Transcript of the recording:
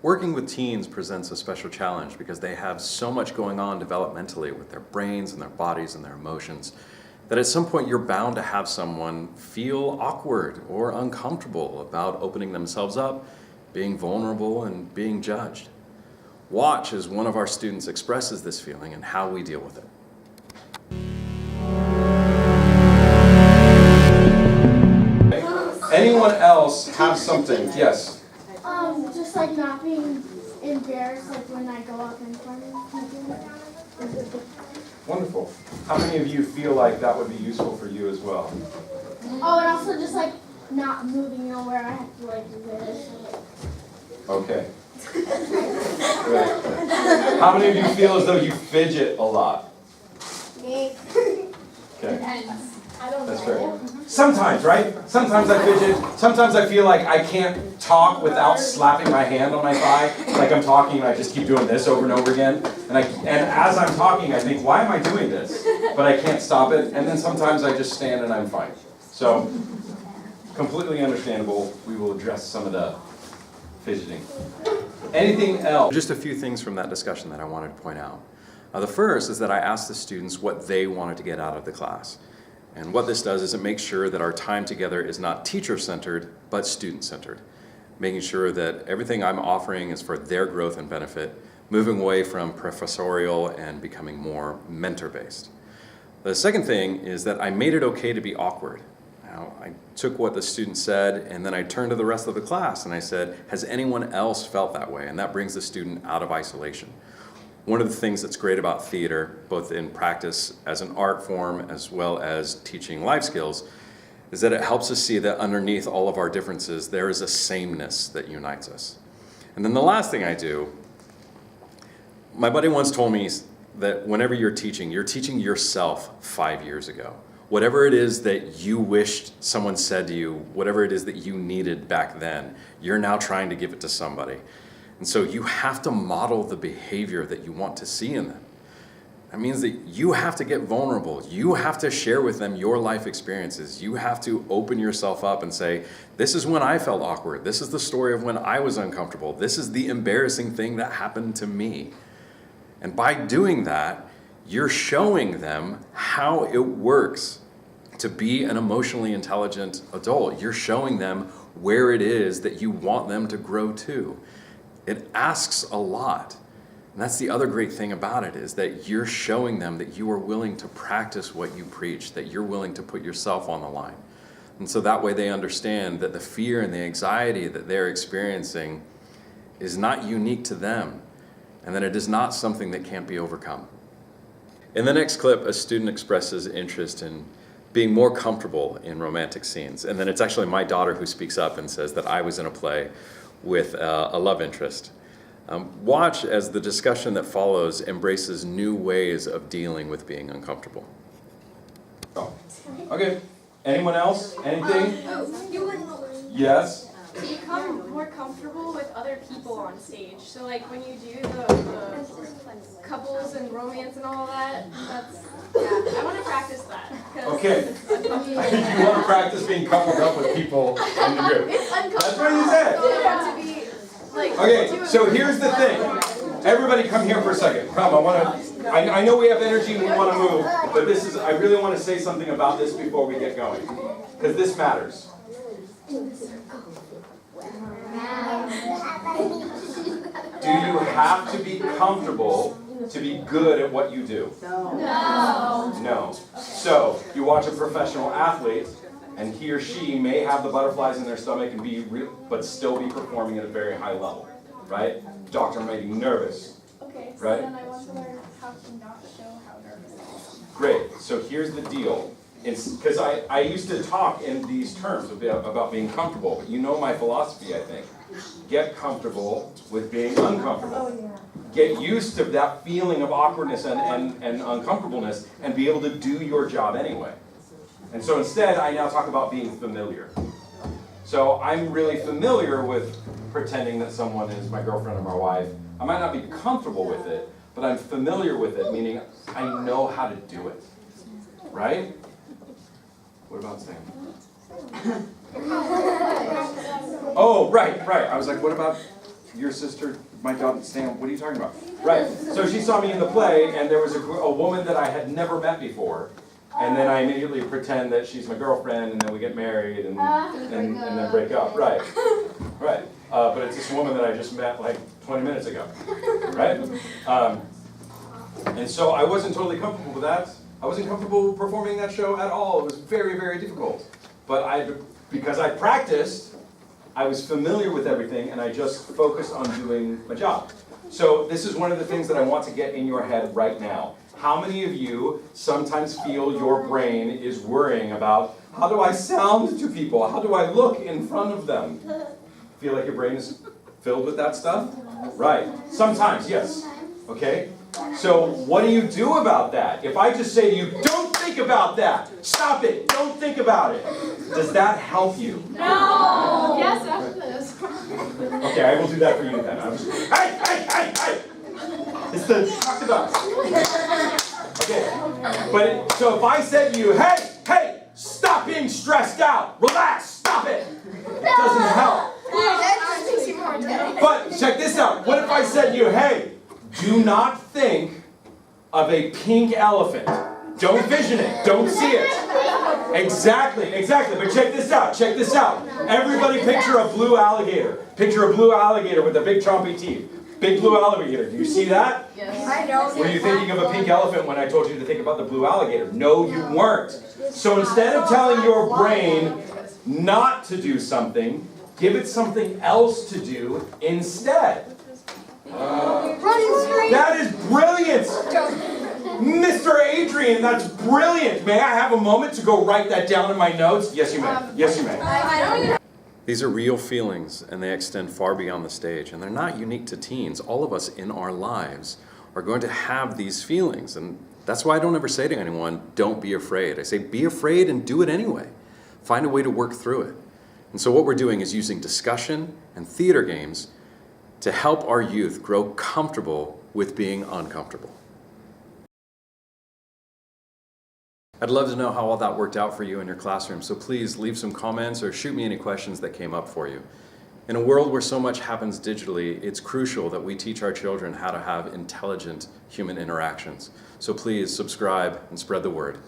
Working with teens presents a special challenge because they have so much going on developmentally with their brains and their bodies and their emotions that at some point you're bound to have someone feel awkward or uncomfortable about opening themselves up, being vulnerable, and being judged. Watch as one of our students expresses this feeling and how we deal with it. Anyone else have something? Yes. Just like not being embarrassed, like when I go up in front of people. Wonderful. How many of you feel like that would be useful for you as well? Oh, and also just like not moving nowhere. I have to like do this. Okay. Right. How many of you feel as though you fidget a lot? Me. Okay. I don't That's know. fair. Sometimes, right? Sometimes I fidget. Sometimes I feel like I can't talk without slapping my hand on my thigh. Like I'm talking and I just keep doing this over and over again. And as I'm talking, I think, why am I doing this? But I can't stop it. And then sometimes I just stand and I'm fine. So, completely understandable. We will address some of the fidgeting. Anything else? Just a few things from that discussion that I wanted to point out. The first is that I asked the students what they wanted to get out of the class. And what this does is it makes sure that our time together is not teacher-centered, but student-centered. Making sure that everything I'm offering is for their growth and benefit, moving away from professorial and becoming more mentor-based. The second thing is that I made it okay to be awkward. Now, I took what the student said and then I turned to the rest of the class and I said, has anyone else felt that way? And that brings the student out of isolation. One of the things that's great about theater, both in practice as an art form as well as teaching life skills, is that it helps us see that underneath all of our differences, there is a sameness that unites us. And then the last thing I do, my buddy once told me that whenever you're teaching yourself 5 years ago. Whatever it is that you wished someone said to you, whatever it is that you needed back then, you're now trying to give it to somebody. And so you have to model the behavior that you want to see in them. That means that you have to get vulnerable. You have to share with them your life experiences. You have to open yourself up and say, this is when I felt awkward. This is the story of when I was uncomfortable. This is the embarrassing thing that happened to me. And by doing that, you're showing them how it works to be an emotionally intelligent adult. You're showing them where it is that you want them to grow to. It asks a lot. And that's the other great thing about it, is that you're showing them that you are willing to practice what you preach, that you're willing to put yourself on the line. And so that way they understand that the fear and the anxiety that they're experiencing is not unique to them, and that it is not something that can't be overcome. In the next clip, a student expresses interest in being more comfortable in romantic scenes. And then it's actually my daughter who speaks up and says that I was in a play with a love interest. Watch as the discussion that follows embraces new ways of dealing with being uncomfortable. Oh. Okay. Anyone else? Anything? You would Yes? become more comfortable with other people on stage. So like when you do the couples and romance and all that, I want to practice that. Okay. You want to practice being coupled up with people in the group. It's uncomfortable. That's what you said. So you have to be like. Okay, so here's the thing. Everybody come here for a second. Come, I know we have energy and we want to move, but I really want to say something about this before we get going. Because this matters. Do you have to be comfortable to be good at what you do? No. So, you watch a professional athlete, and he or she may have the butterflies in their stomach and but still be performing at a very high level, right? Doctor may be nervous, Okay, so right? then I want to learn how to not show how nervous I am. Great. So here's the deal. Because I used to talk in these terms about being comfortable, but you know my philosophy, I think. Get comfortable with being uncomfortable. Get used to that feeling of awkwardness and uncomfortableness and be able to do your job anyway. And so instead, I now talk about being familiar. So I'm really familiar with pretending that someone is my girlfriend or my wife. I might not be comfortable with it, but I'm familiar with it, meaning I know how to do it. Right? What about Sam? Oh, right. I was like, what about your sister, my daughter, Sam, what are you talking about? Right, so she saw me in the play, and there was a woman that I had never met before. And then I immediately pretend that she's my girlfriend, and then we get married, and then break up. Right, right. But it's this woman that I just met like 20 minutes ago, right? And so I wasn't totally comfortable with that. I wasn't comfortable performing that show at all. It was very, very difficult. But because I practiced, I was familiar with everything, and I just focused on doing my job. So this is one of the things that I want to get in your head right now. How many of you sometimes feel your brain is worrying about, how do I sound to people? How do I look in front of them? Feel like your brain is filled with that stuff? Right. Sometimes, yes. Okay? So what do you do about that? If I just say to you, don't think about that. Stop it. Don't think about it. Does that help you? No! Yes, after this. Okay, I will do that for you then. Hey! It's the talk about. Okay, but so if I said to you, hey, stop being stressed out, relax, stop it. It doesn't help. But check this out. What if I said to you, hey, do not think of a pink elephant. Don't vision it. Don't see it. Exactly. But check this out. Everybody picture a blue alligator. Picture a blue alligator with the big chompy teeth. Big blue alligator. Do you see that? Yes. I know. Were you thinking of a pink elephant when I told you to think about the blue alligator? No, you weren't. So instead of telling your brain not to do something, give it something else to do instead. That is brilliant! Mr. Adrian, that's brilliant! May I have a moment to go write that down in my notes? Yes, you may. Yes, you may. I don't even. These are real feelings, and they extend far beyond the stage, and they're not unique to teens. All of us in our lives are going to have these feelings, and that's why I don't ever say to anyone, don't be afraid. I say, be afraid and do it anyway. Find a way to work through it. And so what we're doing is using discussion and theater games to help our youth grow comfortable with being uncomfortable. I'd love to know how all that worked out for you in your classroom, so please leave some comments or shoot me any questions that came up for you. In a world where so much happens digitally, it's crucial that we teach our children how to have intelligent human interactions. So please subscribe and spread the word.